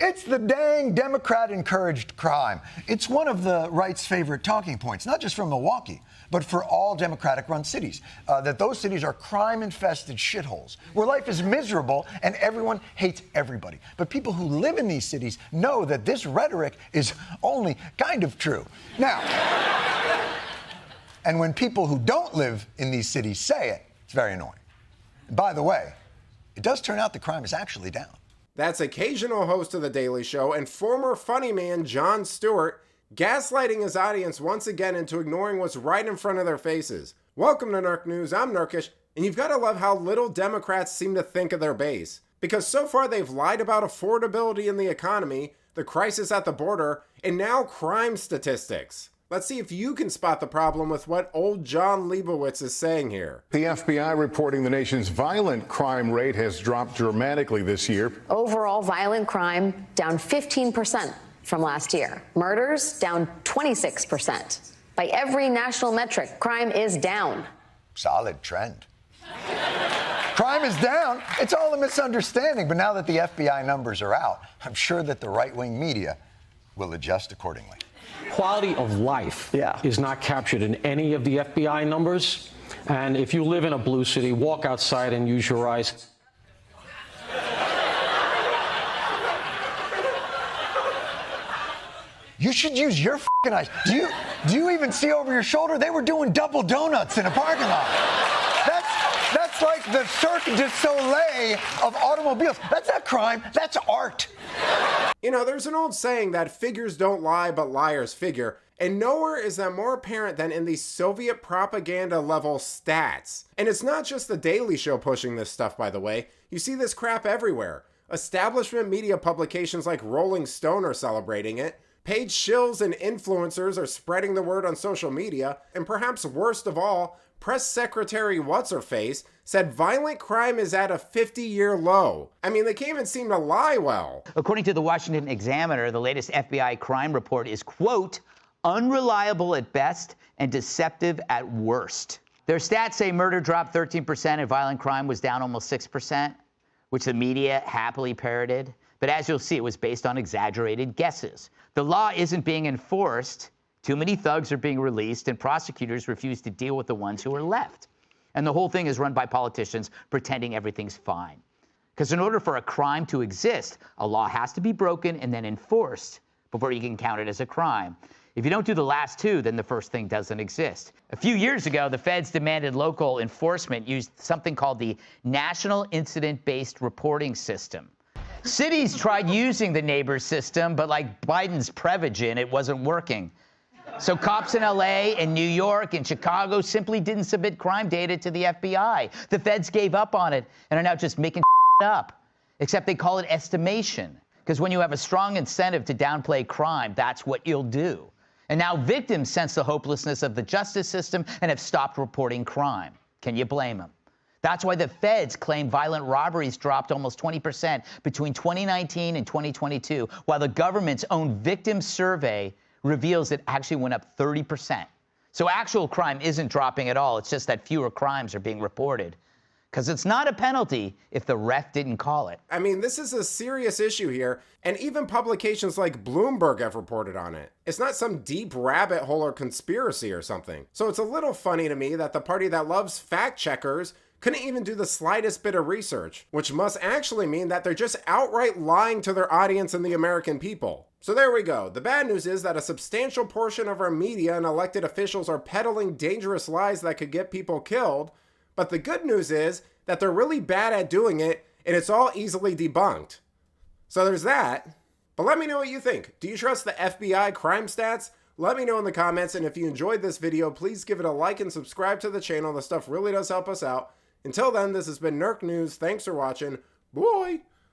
It's the dang Democrat-encouraged crime. It's one of the right's favorite talking points, not just from Milwaukee, but for all Democratic-run cities, that those cities are crime-infested shitholes, where life is miserable and everyone hates everybody. But people who live in these cities know that this rhetoric is only kind of true. Now, and when people who don't live in these cities say it, it's very annoying. And by the way, it does turn out the crime is actually down. That's occasional host of The Daily Show and former funny man Jon Stewart gaslighting his audience once again into ignoring what's right in front of their faces. Welcome to Nerk News, I'm Nerkish, and you've got to love how little Democrats seem to think of their base. Because so far they've lied about affordability in the economy, the crisis at the border, and now crime statistics. Let's see if you can spot the problem with what old John Leibowitz is saying here. The FBI reporting the nation's violent crime rate has dropped dramatically this year. Overall violent crime down 15% from last year. Murders down 26%. By every national metric, crime is down. Solid trend. Crime is down. It's all a misunderstanding. But now that the FBI numbers are out, I'm sure that the right-wing media will adjust accordingly. Quality of life is not captured in any of the FBI numbers. And if you live in a blue city, walk outside and use your eyes. You should use your f***ing eyes. Do you even see over your shoulder? They were doing double donuts in a parking lot. That's like the Cirque du Soleil of automobiles. That's not crime. That's art. You know, there's an old saying that figures don't lie, but liars figure. And nowhere is that more apparent than in these Soviet propaganda level stats. And it's not just the Daily Show pushing this stuff, by the way. You see this crap everywhere. Establishment media publications like Rolling Stone are celebrating it. Paid shills and influencers are spreading the word on social media. And perhaps worst of all, Press Secretary What's-Her-Face said violent crime is at a 50-year low. I mean, they can't even seem to lie well. According to the Washington Examiner, the latest FBI crime report is, quote, unreliable at best and deceptive at worst. Their stats say murder dropped 13% and violent crime was down almost 6%, which the media happily parroted. But as you'll see, it was based on exaggerated guesses. The law isn't being enforced. Too many thugs are being released, and prosecutors refuse to deal with the ones who are left. And the whole thing is run by politicians pretending everything's fine. Because in order for a crime to exist, a law has to be broken and then enforced before you can count it as a crime. If you don't do the last two, then the first thing doesn't exist. A few years ago, the feds demanded local enforcement use something called the National Incident-Based Reporting System. Cities tried using the neighbor system, but like Biden's Prevagen, it wasn't working. So cops in LA and New York and Chicago simply didn't submit crime data to the FBI. The feds gave up on it and are now just making up, except they call it estimation. Because when you have a strong incentive to downplay crime, that's what you'll do. And now victims sense the hopelessness of the justice system and have stopped reporting crime. Can you blame them? That's why the feds claim violent robberies dropped almost 20% between 2019 and 2022, while the government's own victim survey reveals it actually went up 30%. So actual crime isn't dropping at all. It's just that fewer crimes are being reported. Because it's not a penalty if the ref didn't call it. I mean, this is a serious issue here, and even publications like Bloomberg have reported on it. It's not some deep rabbit hole or conspiracy or something. So it's a little funny to me that the party that loves fact checkers couldn't even do the slightest bit of research, which must actually mean that they're just outright lying to their audience and the American people. So there we go. The bad news is that a substantial portion of our media and elected officials are peddling dangerous lies that could get people killed. But the good news is that they're really bad at doing it, and it's all easily debunked. So there's that. But let me know what you think. Do you trust the FBI crime stats? Let me know in the comments, and if you enjoyed this video, please give it a like and subscribe to the channel. The stuff really does help us out. Until then, this has been Nerk News. Thanks for watching. Bye!